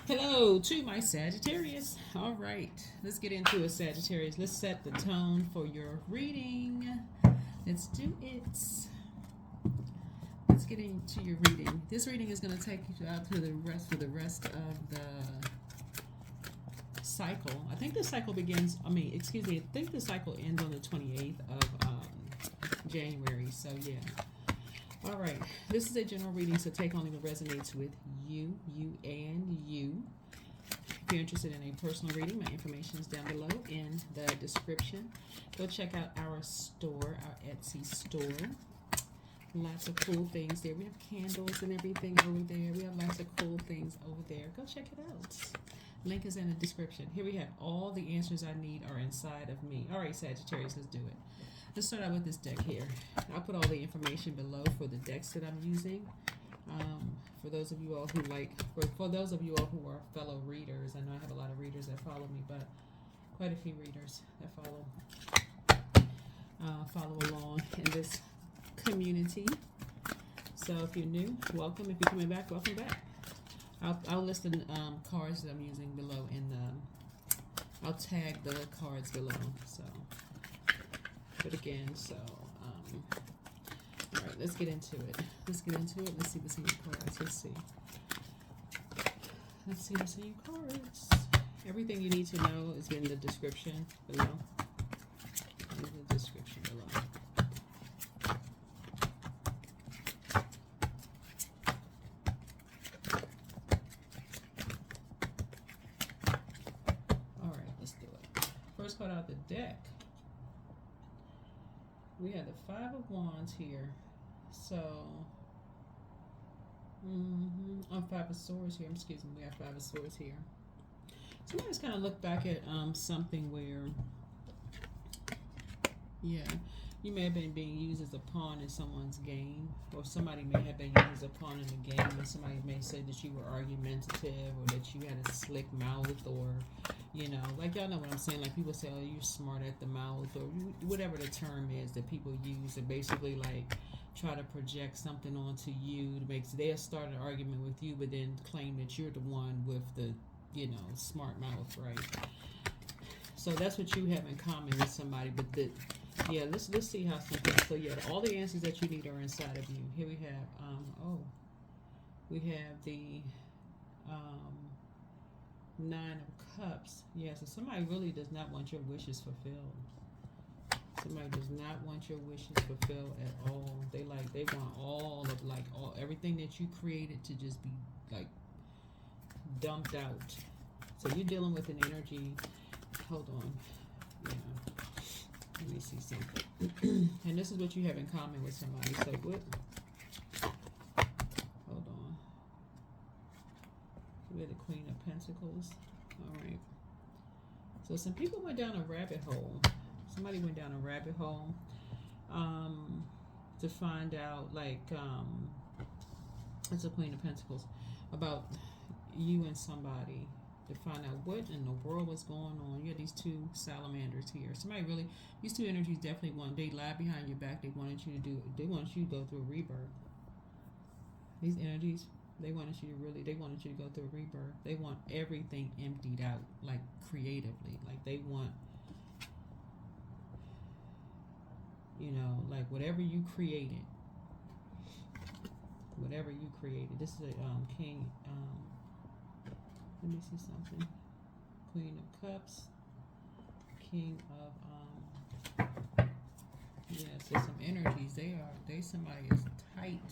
Hello to my Sagittarius. All right, let's get into it, Sagittarius. Let's set the tone for your reading. Let's do it. Let's get into your reading. This reading is going to take you out to the rest of the cycle. I think the cycle begins. Excuse me. I think the cycle ends on the 28th of January. So yeah. All right. This is a general reading, so take only what resonates with you, you. If you're interested in a personal reading, my information is down below in the description. Go check out our store, our Etsy store. Lots of cool things there. We have candles and everything over there. We have lots of cool things over there. Go check it out. Link is in the description. Here we have all the answers I need are inside of me. All right, Sagittarius, let's do it. Let's start out with this deck here. I'll put all the information below for the decks that I'm using. For those of you all who for those of you all who are fellow readers, I know I have a lot of readers that follow me, but quite a few readers that follow along in this community. So if you're new, welcome. If you're coming back, welcome back. I'll list the cards that I'm using below in the. I'll tag the cards below. So, but again, all right, let's get into it. Let's see what's in your cards. Let's see what's in your cards. Everything you need to know is in the description below. In the description below. All right, let's do it. First card out the deck. We have the Five of Wands here. So, Five of Swords here. Excuse me, we have Five of Swords here. Somebody's kind of look back at something where, yeah, you may have been being used as a pawn in someone's game, or somebody may have been used as a pawn in the game, and somebody may say that you were argumentative, or that you had a slick mouth, or like y'all know what I'm saying. Like people say, oh, you're smart at the mouth, or whatever the term is that people use, and basically like try to project something onto you to make. So they'll start an argument with you, but then claim that you're the one with the smart mouth, right? So that's what you have in common with somebody. But let's see how something. So yeah, all the answers that you need are inside of you. Here we have we have the Nine of Cups. Yeah, so somebody really does not want your wishes fulfilled. Somebody does not want your wishes fulfilled at all. They want all everything that you created to just be like dumped out. So you're dealing with an energy. Hold on. Yeah. Let me see something. And this is what you have in common with somebody. So what? Hold on. We have the Queen of Pentacles. All right. So some people went down a rabbit hole. Somebody went down a rabbit hole to find out, it's a Queen of Pentacles, about you and somebody, to find out what in the world was going on. You had these two salamanders here. These two energies definitely they lied behind your back. They wanted you to go through a rebirth. These energies, they wanted you to go through a rebirth. They want everything emptied out, like creatively. Like they want, like whatever you created. This is a king. Let me see something. Queen of Cups, King of so some energies. Somebody is tight.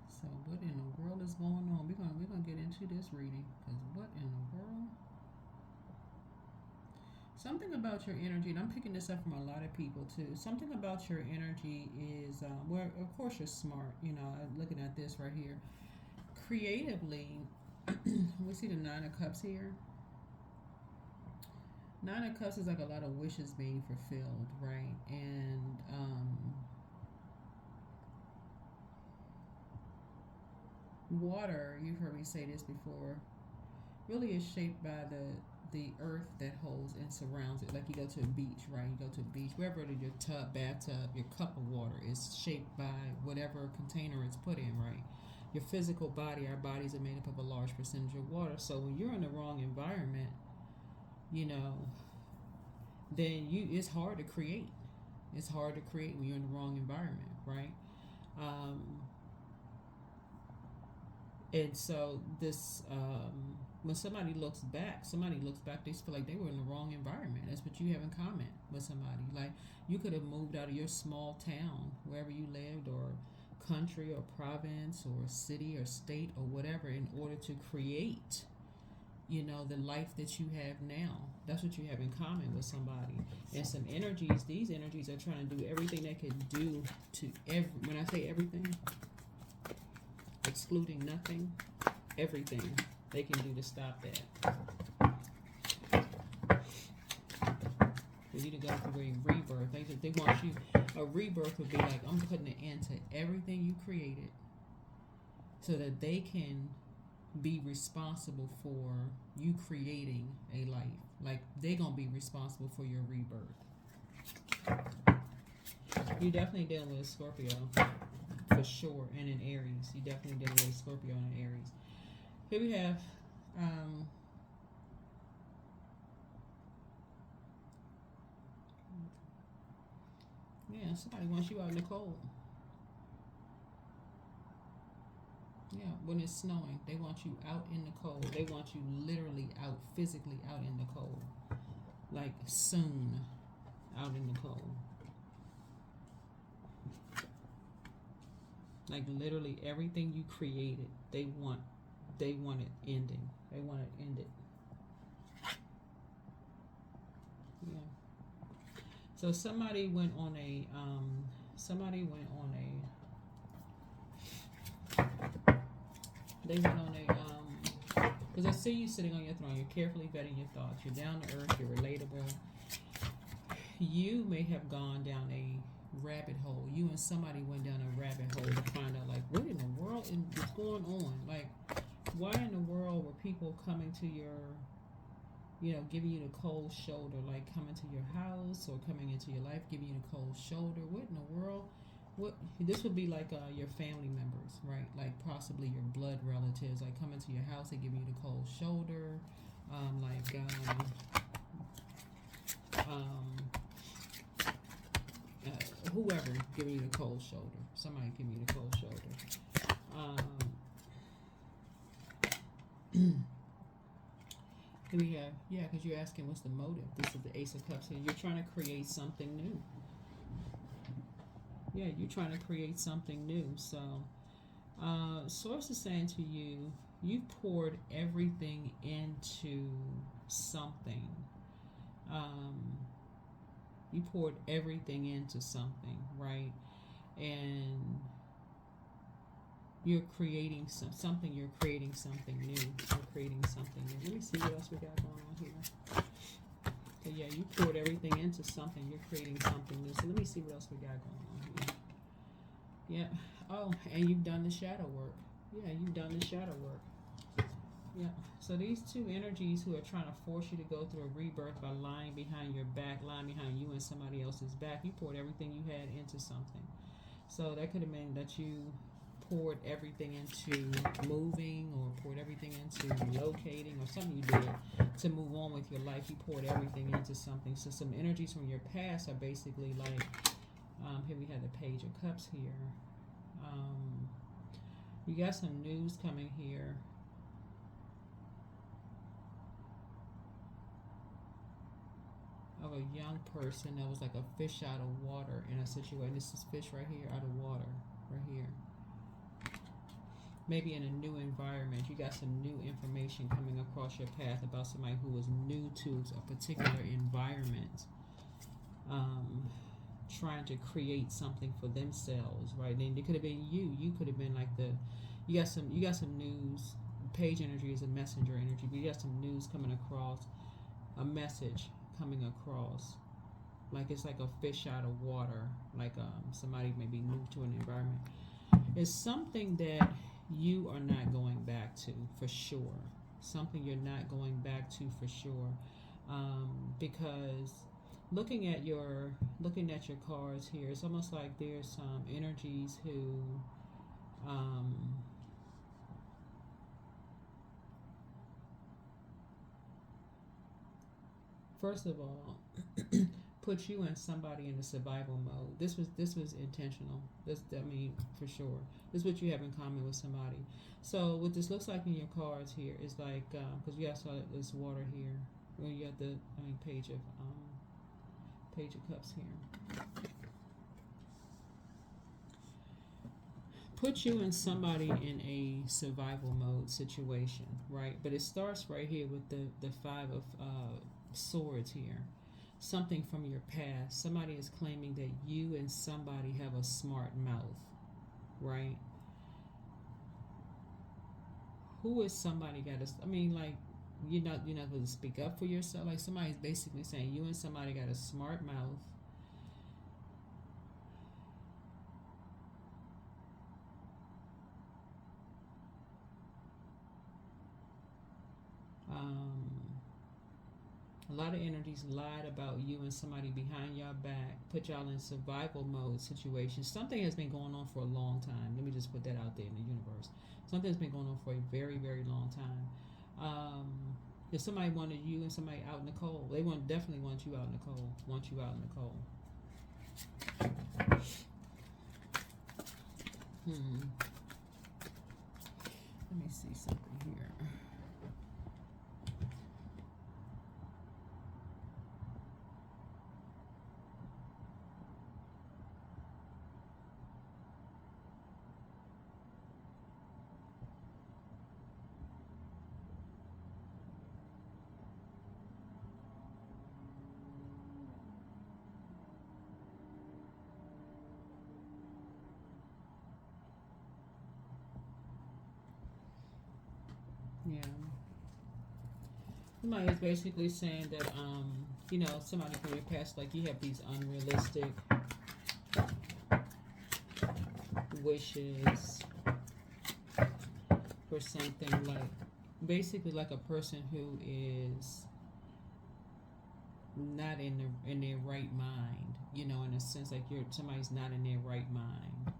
So what in the world is going on? We're gonna get into this reading, because what in the world? Something about your energy, and I'm picking this up from a lot of people too. Something about your energy is, of course you're smart. Looking at this right here, creatively, we see the Nine of Cups here. Nine of Cups is like a lot of wishes being fulfilled, right? And water, you've heard me say this before, really is shaped by the earth that holds and surrounds it. Like you go to a beach, right? You go to a beach, wherever your tub, bathtub, your cup of water is shaped by whatever container it's put in, right? Your physical body, our bodies are made up of a large percentage of water. So when you're in the wrong environment, you know, then it's hard to create. It's hard to create when you're in the wrong environment, right? Um, and so this, when somebody looks back, they feel like they were in the wrong environment. That's what you have in common with somebody. Like you could have moved out of your small town, wherever you lived, or country, or province, or city, or state, or whatever, in order to create, you know, the life that you have now. That's what you have in common with somebody. And some energies, these energies are trying to do everything they can do to when I say everything, excluding nothing, everything they can do to stop that. For you to go through a rebirth. They want you, a rebirth would be like, I'm putting an end to everything you created so that they can be responsible for you creating a life. Like they're gonna be responsible for your rebirth. You're definitely dealing with a Scorpio for sure, and an Aries. You definitely dealing with a Scorpio and an Aries. Here we have yeah, somebody wants you out in the cold. Yeah, when it's snowing, they want you out in the cold. They want you literally out, physically out in the cold. Like soon, out in the cold. Like literally everything you created, they want it ending. They want it ended. Yeah. So somebody went on a they went on a because I see you sitting on your throne. You're carefully vetting your thoughts. You're down to earth. You're relatable. You may have gone down a rabbit hole. You and somebody went down a rabbit hole to find out, like, what in the world is going on? Like, why in the world were people coming to your, you know, giving you the cold shoulder, like coming to your house or coming into your life, giving you the cold shoulder? What in the world? What this would be like your family members, right? Like possibly your blood relatives, like coming to your house and giving you the cold shoulder, whoever giving you the cold shoulder. Somebody giving you the cold shoulder. Here we have, yeah, because you're asking what's the motive. This is the Ace of Cups here. You're trying to create something new. Yeah, you're trying to create something new. So, Source is saying to you, you poured everything into something. You poured everything into something, right? And you're creating something. You're creating something new. You're creating something new. Let me see what else we got going on here. So yeah, you poured everything into something. You're creating something new. So let me see what else we got going on here. Yeah. Oh, and you've done the shadow work. Yeah, you've done the shadow work. Yeah. So these two energies who are trying to force you to go through a rebirth by lying behind your back, lying behind you and somebody else's back, you poured everything you had into something. So that could have been that you poured everything into moving, or poured everything into relocating, or something you did to move on with your life. You poured everything into something. So some energies from your past are basically like, here we have the Page of Cups here. You got some news coming here. Of a young person that was like a fish out of water in a situation. This is fish right here out of water, right here. Maybe in a new environment, you got some new information coming across your path about somebody who was new to a particular environment, trying to create something for themselves, right? And it could have been you. You could have been like you got some news. Page energy is a messenger energy, but you got some news coming across, a message coming across, like it's like a fish out of water, like somebody maybe new to an environment. It's something that you are not going back to, for sure. something you're not going back to for sure. Because looking at your cards here, it's almost like there's some energies who um, first of all, put you and somebody in the survival mode. This was intentional. This, I mean, for sure. This is what you have in common with somebody. So what this looks like in your cards here is like because you also saw this water here. Well, you got the page of cups here. Put you and somebody in a survival mode situation, right? But it starts right here with the five of swords here. Something from your past. Somebody is claiming that you and somebody have a smart mouth, right? Who is somebody got to? I mean, like you're not supposed to speak up for yourself. Like somebody's basically saying you and somebody got a smart mouth. A lot of energies lied about you and somebody behind your back, put y'all in survival mode situations. Something has been going on for a long time. Let me just put that out there in the universe. Something has been going on for a very, very long time. If somebody wanted you and somebody out in the cold, they definitely want you out in the cold. Want you out in the cold. Let me see something here. Yeah. Somebody is basically saying that, somebody from your past, like you have these unrealistic wishes for something, like basically like a person who is not in their right mind, in a sense, like somebody's not in their right mind.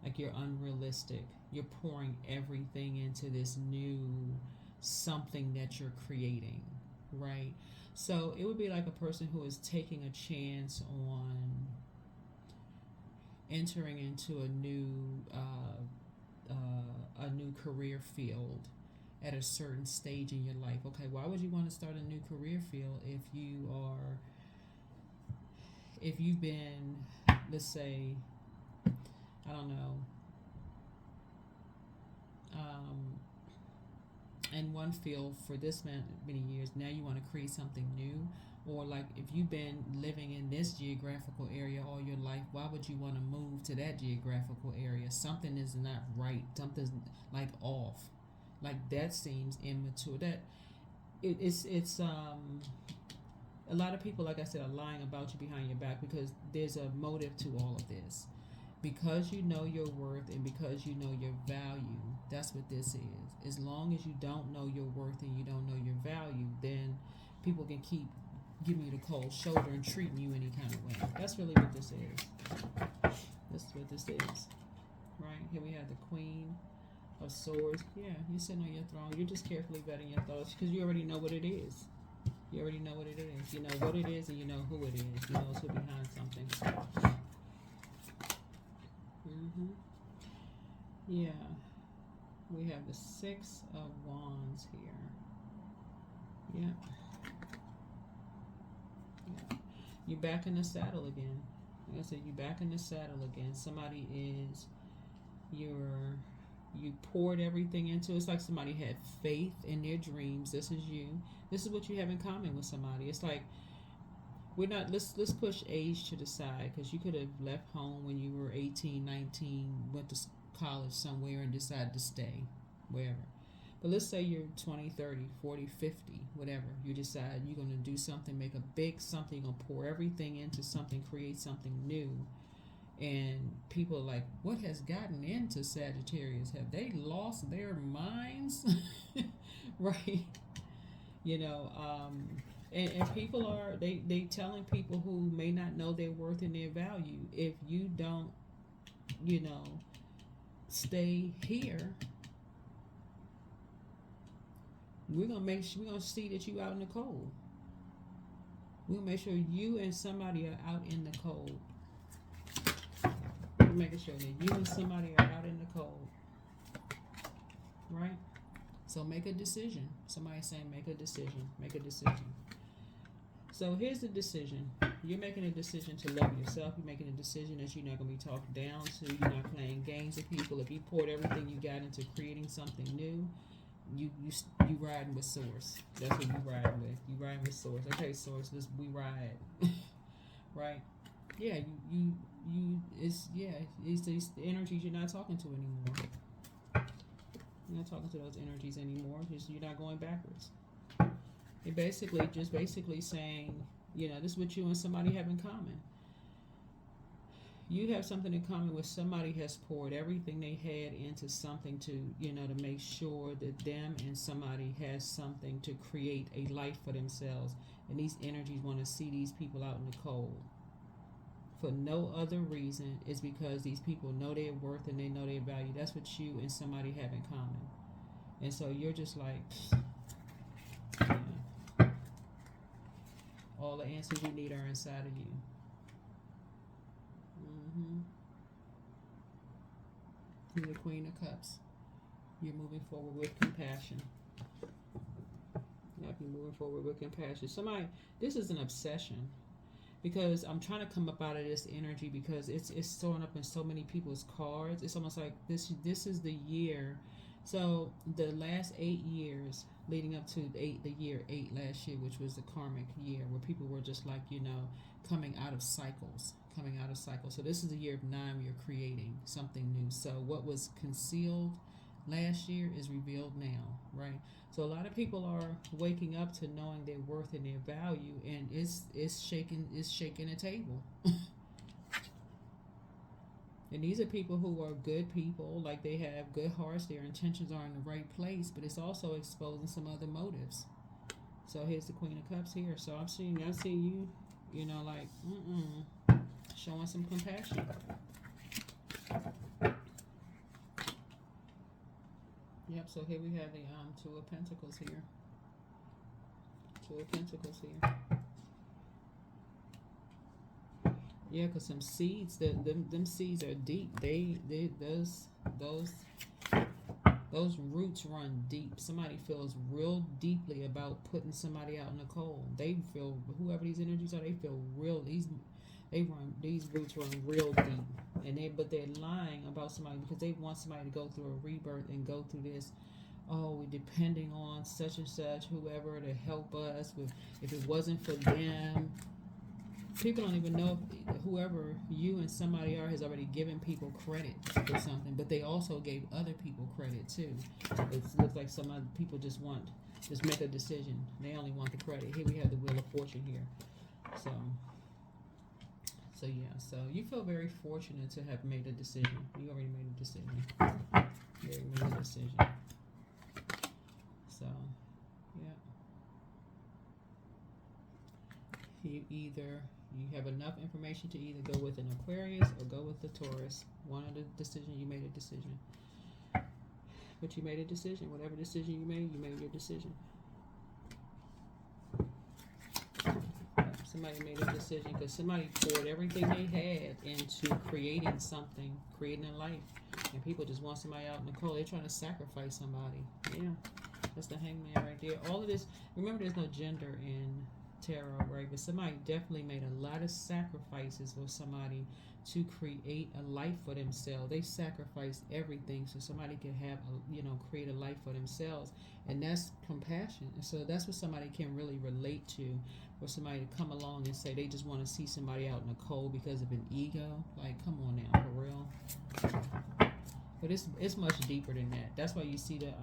Like you're unrealistic. You're pouring everything into this new something that you're creating, right? So it would be like a person who is taking a chance on entering into a new career field at a certain stage in your life. Okay, why would you want to start a new career field if you've been, let's say, I don't know, in one field for this many years, now you want to create something new? Or like if you've been living in this geographical area all your life, why would you want to move to that geographical area? Something is not right. Something's like off. Like that seems immature. That it's a lot of people, like I said, are lying about you behind your back because there's a motive to all of this. Because you know your worth and because you know your value, that's what this is. As long as you don't know your worth and you don't know your value, then people can keep giving you the cold shoulder and treating you any kind of way. That's really what this is. That's what this is. Right? Here we have the Queen of Swords. Yeah, you're sitting on your throne. You're just carefully vetting your thoughts because you already know what it is. You already know what it is. You know what it is and you know who it is. You know who's behind something. Yeah. We have the Six of Wands here. Yeah. You're back in the saddle again. Like I said, you're back in the saddle again. Somebody is you poured everything into. It's like somebody had faith in their dreams. This is you. This is what you have in common with somebody. It's like we're not let's push age to the side because you could have left home when you were 18, 19, went to college somewhere and decided to stay wherever. But let's say you're 20, 30, 40, 50, whatever. You decide you're going to do something, make a big something, you're going to pour everything into something, create something new. And people are like, what has gotten into Sagittarius? Have they lost their minds? Right? You know, and people are, they telling people who may not know their worth and their value, if you don't, you know, stay here, we're gonna see that you out in the cold. We're gonna make sure you and somebody are out in the cold. We're making sure that you and somebody are out in the cold. Right? So make a decision. Somebody's saying make a decision. Make a decision. So here's the decision. You're making a decision to love yourself. You're making a decision that you're not going to be talked down to. You're not playing games with people. If you poured everything you got into creating something new, you riding with Source. That's what you riding with. You riding with Source. Okay, Source, we ride. Right? Yeah, it's these energies you're not talking to anymore. You're not talking to those energies anymore. You're not going backwards. It basically saying, you know, this is what you and somebody have in common. You have something in common with somebody has poured everything they had into something to, you know, to make sure that them and somebody has something to create a life for themselves. And these energies want to see these people out in the cold. For no other reason is because these people know their worth and they know their value. That's what you and somebody have in common. And so you're just like, yeah, all the answers you need are inside of you. You're the Queen of Cups. You're moving forward with compassion. Yep, you're moving forward with compassion. This is an obsession. Because I'm trying to come up out of this energy because it's showing up in so many people's cards. It's almost like this is the year. So the last 8 years leading up to the year 8 last year, which was the karmic year, where people were just like, you know, coming out of cycles. So this is the year of 9 where you're creating something new. So what was concealed last year is revealed now, right? So a lot of people are waking up to knowing their worth and their value, and it's shaking the table. And these are people who are good people, like they have good hearts, their intentions are in the right place, but it's also exposing some other motives. So here's the Queen of Cups here. So I'm seeing you, you know, like showing some compassion. Yep, so here we have the Two of Pentacles here. Two of Pentacles here. Yeah, because some seeds, them seeds are deep. Those roots run deep. Somebody feels real deeply about putting somebody out in the cold. They feel, whoever these energies are, they feel real. These roots run real deep, but they're lying about somebody because they want somebody to go through a rebirth and go through this. Oh, we're depending on such and such, whoever, to help us. If it wasn't for them, people don't even know if whoever you and somebody are has already given people credit for something, but they also gave other people credit too. It looks like some other people just make a decision. They only want the credit. Here we have the Wheel of Fortune here. So yeah, so you feel very fortunate to have made a decision. You already made a decision. You already made a decision. So, yeah. You have enough information to either go with an Aquarius or go with the Taurus. One of the decisions, you made a decision. But you made a decision. Whatever decision you made your decision. Somebody made a decision because somebody poured everything they had into creating something, creating a life. And people just want somebody out in the cold. They're trying to sacrifice somebody. Yeah, that's the Hangman right there. All of this, remember there's no gender in tarot, right? But somebody definitely made a lot of sacrifices for somebody to create a life for themselves. They sacrificed everything so somebody could have, create a life for themselves. And that's compassion. And so that's what somebody can really relate to. For somebody to come along and say they just want to see somebody out in the cold because of an ego. Like, come on now, for real. But it's much deeper than that. That's why you see the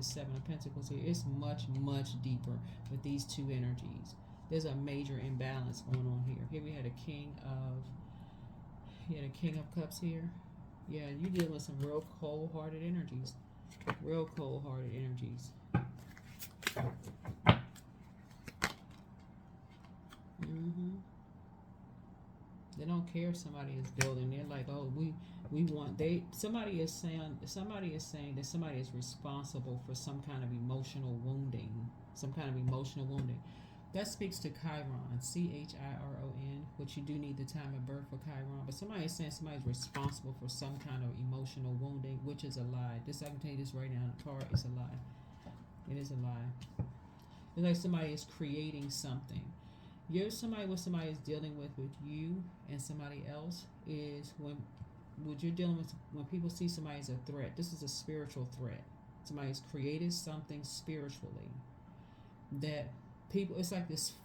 Seven of Pentacles here. It's much, much deeper with these two energies. There's a major imbalance going on here. Here we had a King of, Yeah, the King of Cups here. Yeah, you dealing with some real cold-hearted energies. Real cold-hearted energies. They don't care if somebody is building. They're like, oh, we want somebody is saying that somebody is responsible for some kind of emotional wounding. Some kind of emotional wounding. That speaks to Chiron, Chiron, which you do need the time of birth for Chiron. But somebody is saying somebody's responsible for some kind of emotional wounding, which is a lie. This, I can tell you this right now, the card is a lie. It is a lie. It's like somebody is creating something. What somebody is dealing with you and somebody else is when what you're dealing with, when people see somebody as a threat. This is a spiritual threat. Somebody's created something spiritually that people, it's like this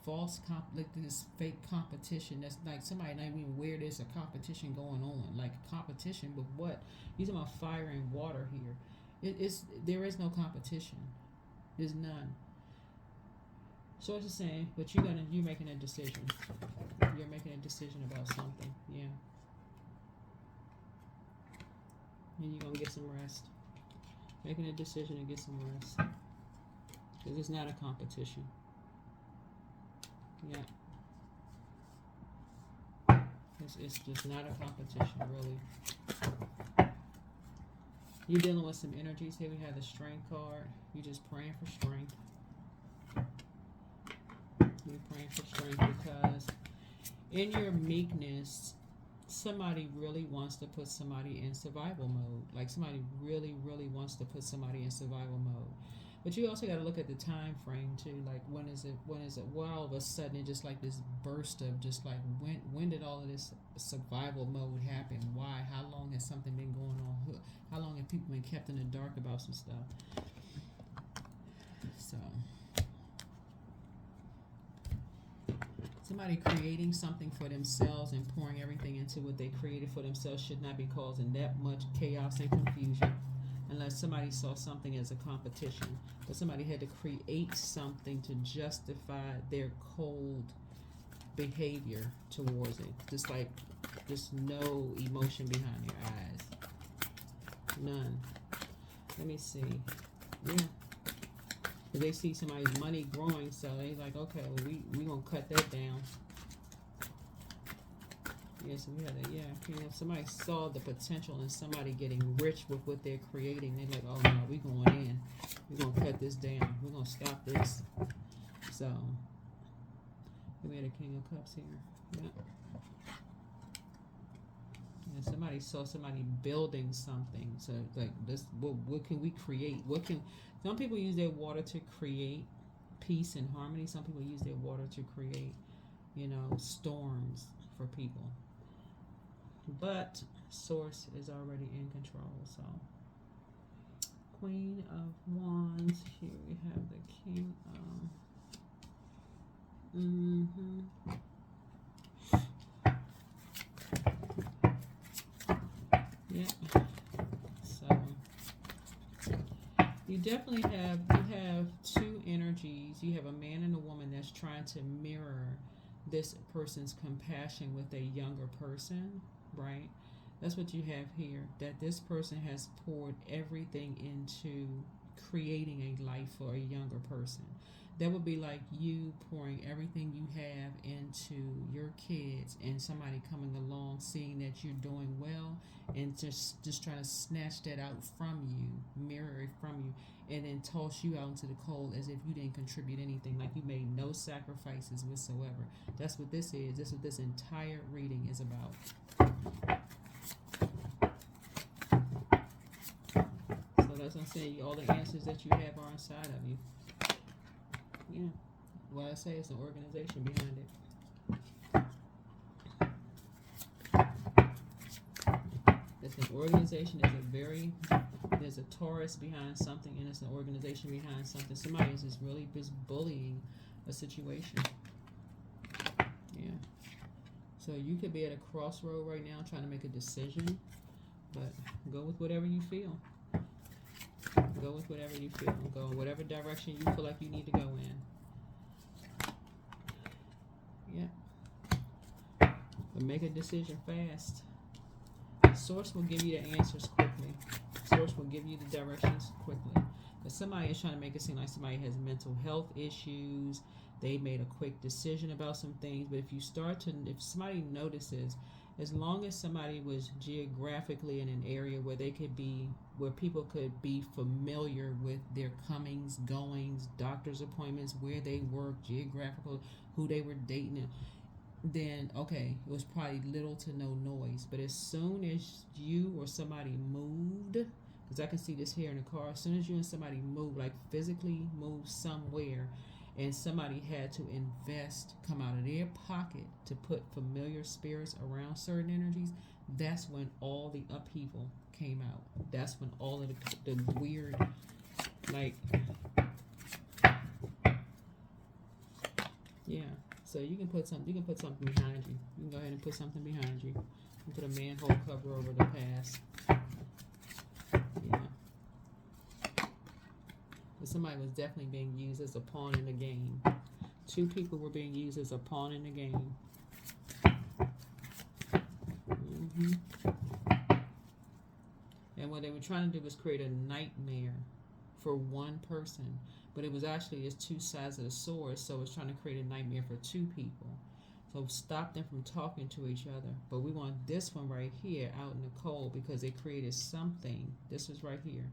like this fake competition. That's like somebody not even aware there's a competition going on. Like a competition with what? You're talking about fire and water here. There is no competition. There's none. So it's just saying, but you're making a decision. You're making a decision about something. Yeah. And you're gonna get some rest. Making a decision to get some rest. Because it's not a competition. Yeah. It's just not a competition, really. You're dealing with some energies here. We have the Strength card. You're just praying for strength. You're praying for strength because in your meekness, somebody really wants to put somebody in survival mode. Like somebody really, really wants to put somebody in survival mode. But you also got to look at the time frame too. Like when is it? Well, all of a sudden it just like this burst of just like when did all of this survival mode happen? Why? How long has something been going on? How long have people been kept in the dark about some stuff? So somebody creating something for themselves and pouring everything into what they created for themselves should not be causing that much chaos and confusion. Unless somebody saw something as a competition, but somebody had to create something to justify their cold behavior towards it. Just like, just no emotion behind their eyes. None. Let me see. Yeah. They see somebody's money growing, so they like, okay, well, we gonna cut that down. Yeah, so we had that. Yeah, you know, somebody saw the potential in somebody getting rich with what they're creating. They're like, oh no, we going in. We're gonna cut this down. We're gonna stop this. So we had a King of Cups here. Yeah. And somebody saw somebody building something. So like this, what can we create? Some people use their water to create peace and harmony. Some people use their water to create, storms for people. But Source is already in control. So Queen of Wands. Here we have the King of. Yeah. So you definitely have two energies. You have a man and a woman that's trying to mirror this person's compassion with a younger person, right? That's what you have here, that this person has poured everything into creating a life for a younger person. That would be like you pouring everything you have into your kids and somebody coming along seeing that you're doing well and just trying to snatch that out from you, mirror it from you, and then toss you out into the cold as if you didn't contribute anything, like you made no sacrifices whatsoever. That's what this is. This is what this entire reading is about. So that's what I'm saying. All the answers that you have are inside of you. Yeah. Well, I say it's an organization behind it. It's an organization. There's a Taurus behind something, and it's an organization behind something. Somebody is just really just bullying a situation. Yeah. So you could be at a crossroad right now trying to make a decision, but go with whatever you feel. Go with whatever you feel. Go in whatever direction you feel like you need to go in. Yeah. But make a decision fast. Source will give you the answers quickly. Source will give you the directions quickly. But somebody is trying to make it seem like somebody has mental health issues. They made a quick decision about some things. But if somebody notices, as long as somebody was geographically in an area where where people could be familiar with their comings, goings, doctor's appointments, where they work, geographical, who they were dating, then okay, it was probably little to no noise. But as soon as you or somebody moved, because I can see this here in the car, as soon as you and somebody move, like physically move somewhere, and somebody had to come out of their pocket to put familiar spirits around certain energies, that's when all the upheaval came out. That's when all of the weird, like, yeah. So you can put something behind you. You can go ahead and put something behind you. You can put a manhole cover over the past. Yeah. But somebody was definitely being used as a pawn in the game. Two people were being used as a pawn in the game. And what they were trying to do was create a nightmare for one person. But it was actually, it's two sides of the sword, so it's trying to create a nightmare for two people. So stop them from talking to each other. But we want this one right here out in the cold, because they created something. This was right here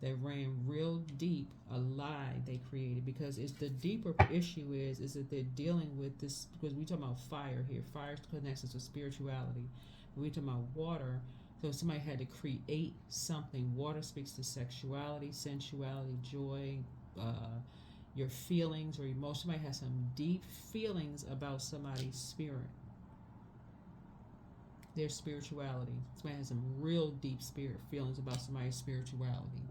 that ran real deep, a lie they created, because it's the deeper issue is that they're dealing with this, because we talking about fire here. Fire connects us to spirituality. We talking about water. So somebody had to create something. Water speaks to sexuality, sensuality, joy, your feelings or emotion. Somebody has some deep feelings about somebody's spirit, their spirituality. Somebody has some real deep spirit feelings about somebody's spirituality.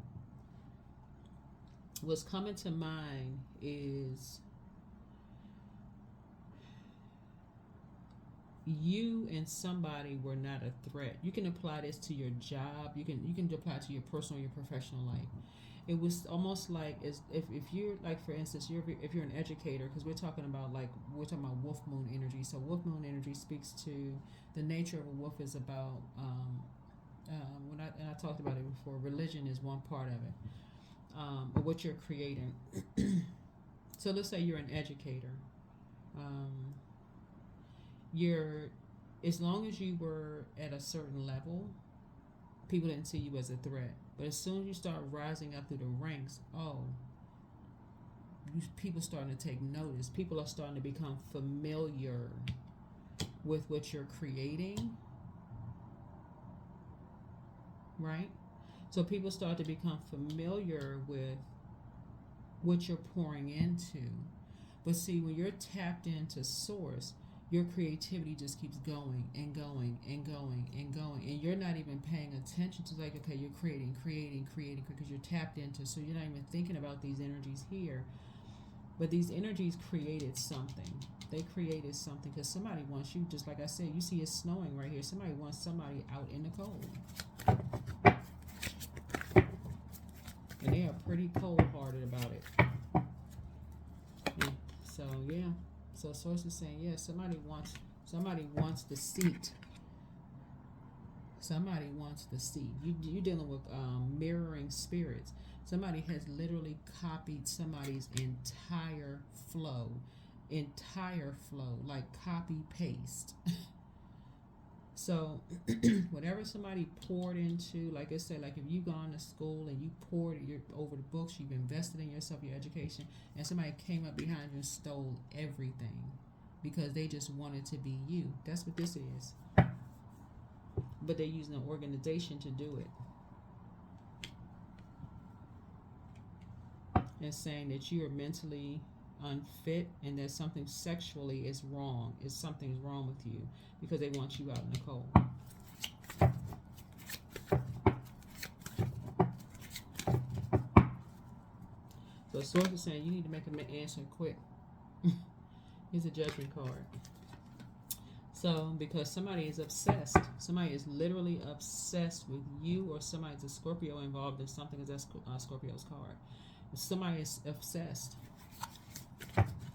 What's coming to mind is you and somebody were not a threat. You can apply this to your job. You can apply it to your personal, your professional life. It was almost like if you're like, for instance, if you're an educator, because we're talking about wolf moon energy. So wolf moon energy speaks to the nature of a wolf is about I talked about it before. Religion is one part of it, or what you're creating. So let's say you're an educator. As long as you were at a certain level, people didn't see you as a threat. But as soon as you start rising up through the ranks, people starting to take notice. People are starting to become familiar with what you're creating, right? So people start to become familiar with what you're pouring into. But see, when you're tapped into source, your creativity just keeps going and going and going and going, and you're not even paying attention to, like, okay, you're creating because you're tapped into, so you're not even thinking about these energies here. But these energies created something. They created something because somebody wants you, just like I said, you see it's snowing right here. Somebody wants somebody out in the cold. And they are pretty cold-hearted about it. And so, yeah. So source is saying, yeah, somebody wants the seat. Somebody wants the seat. You're dealing with mirroring spirits. Somebody has literally copied somebody's entire flow, like copy paste. So whatever somebody poured into, like I said, like if you've gone to school and you poured over the books, you've invested in yourself, your education, and somebody came up behind you and stole everything because they just wanted to be you. That's what this is. But they're using an organization to do it. And saying that you are mentally unfit and that something sexually is wrong. Something's wrong with you because they want you out in the cold. So source is saying you need to make an answer quick. Here's a judgment card. So because somebody is obsessed, somebody is literally obsessed with you, or somebody's a Scorpio involved in something, because that's Scorpio's card. Somebody is obsessed.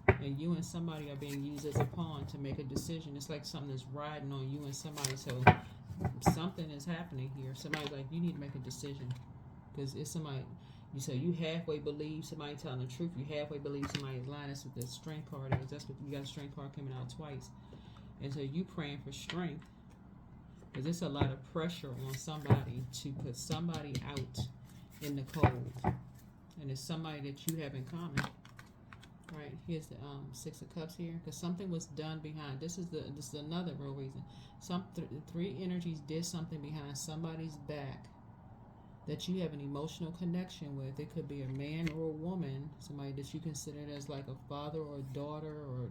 And you and somebody are being used as a pawn to make a decision. It's like something that's riding on you and somebody. So something is happening here. Somebody's like, you need to make a decision. Because it's somebody, you halfway believe somebody telling the truth. You halfway believe somebody's lying. That's what the strength card is. That's what you got, a strength card coming out twice. And so you praying for strength. Because there's a lot of pressure on somebody to put somebody out in the cold. And it's somebody that you have in common. Right, here's the 6 of Cups here, because something was done behind. This is another real reason. Three energies did something behind somebody's back that you have an emotional connection with. It could be a man or a woman, somebody that you consider as like a father or a daughter, or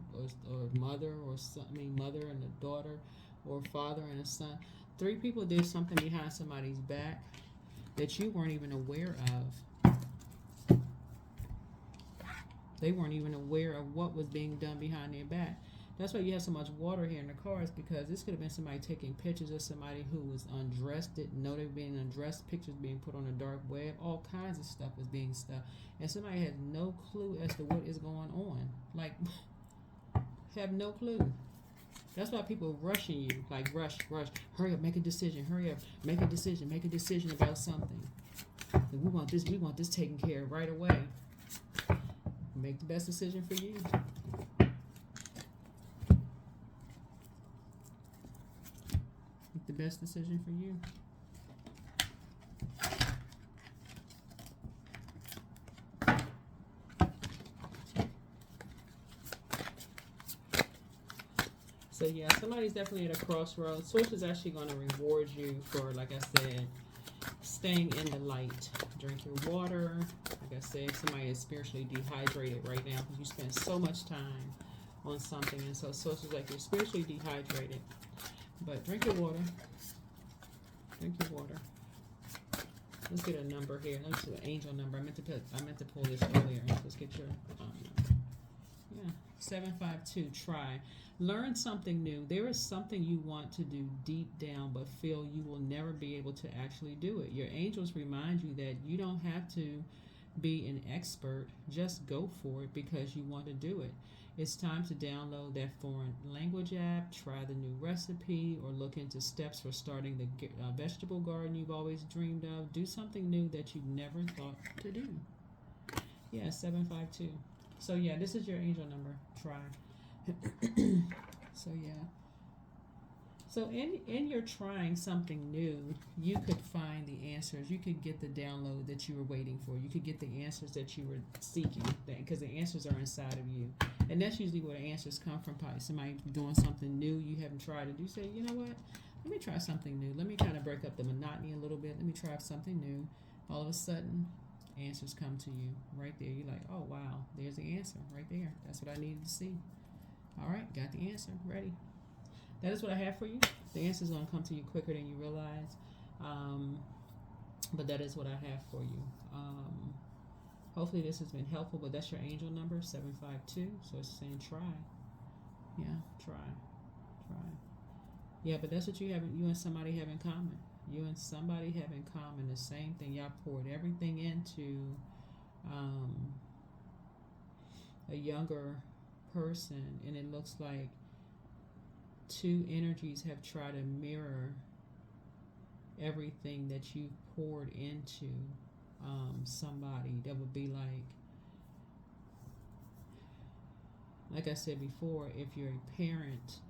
mother, or son, mother and a daughter, or father and a son. 3 people did something behind somebody's back that you weren't even aware of. They weren't even aware of what was being done behind their back. That's why you have so much water here in the cards, because this could have been somebody taking pictures of somebody who was undressed, didn't know they were being undressed, pictures being put on the dark web, all kinds of stuff is being stuff. And somebody has no clue as to what is going on. Like, have no clue. That's why people rushing you, like rush, hurry up, make a decision, hurry up, make a decision about something. And we want this taken care of right away. Make the best decision for you. Make the best decision for you. So yeah, somebody's definitely at a crossroads. Source is actually going to reward you for, like I said, staying in the light. Drink your water. Like I said, somebody is spiritually dehydrated right now because you spend so much time on something, and so Source is like, you're spiritually dehydrated. But drink your water. Drink your water. Let's get a number here. Let's do an angel number. I meant to pull this earlier. Let's get your yeah, 752. Try. Learn something new. There is something you want to do deep down, but feel you will never be able to actually do it. Your angels remind you that you don't have to be an expert. Just go for it because you want to do it. It's time to download that foreign language app, try the new recipe, or look into steps for starting the vegetable garden you've always dreamed of. Do something new that you never thought to do. Yeah, 752. So yeah, this is your angel number. Try. So yeah. So in your trying something new, you could find the answers. You could get the download that you were waiting for. You could get the answers that you were seeking, because the answers are inside of you. And that's usually where the answers come from. Probably somebody doing something new you haven't tried to do. Say, you know what? Let me try something new. Let me kind of break up the monotony a little bit. Let me try something new. All of a sudden, answers come to you right there. You're like, oh wow, there's the answer right there. That's what I needed to see. All right, got the answer. Ready. That is what I have for you. The answer is going to come to you quicker than you realize. But that is what I have for you. Hopefully this has been helpful, but that's your angel number, 752. So it's saying try. Yeah, try. Yeah, but that's what you and somebody have in common. You and somebody have in common the same thing. Y'all poured everything into a younger person, and it looks like 2 energies have tried to mirror everything that you poured into somebody. That would be like I said before, if you're a parent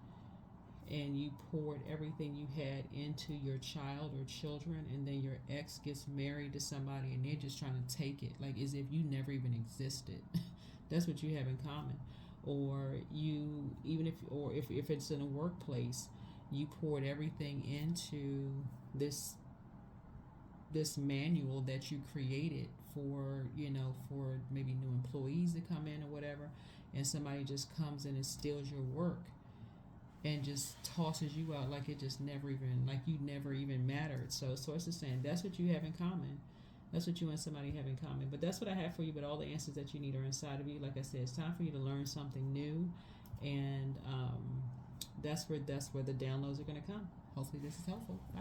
and you poured everything you had into your child or children, and then your ex gets married to somebody and they're just trying to take it, like as if you never even existed. That's what you have in common. Or if it's in a workplace, you poured everything into this manual that you created for maybe new employees to come in or whatever, and somebody just comes in and steals your work and just tosses you out like it just never even, like you never even mattered. So Source is saying that's what you have in common. That's what you and somebody have in common. But that's what I have for you. But all the answers that you need are inside of you. Like I said, it's time for you to learn something new, and that's where the downloads are going to come. Hopefully this is helpful. Bye.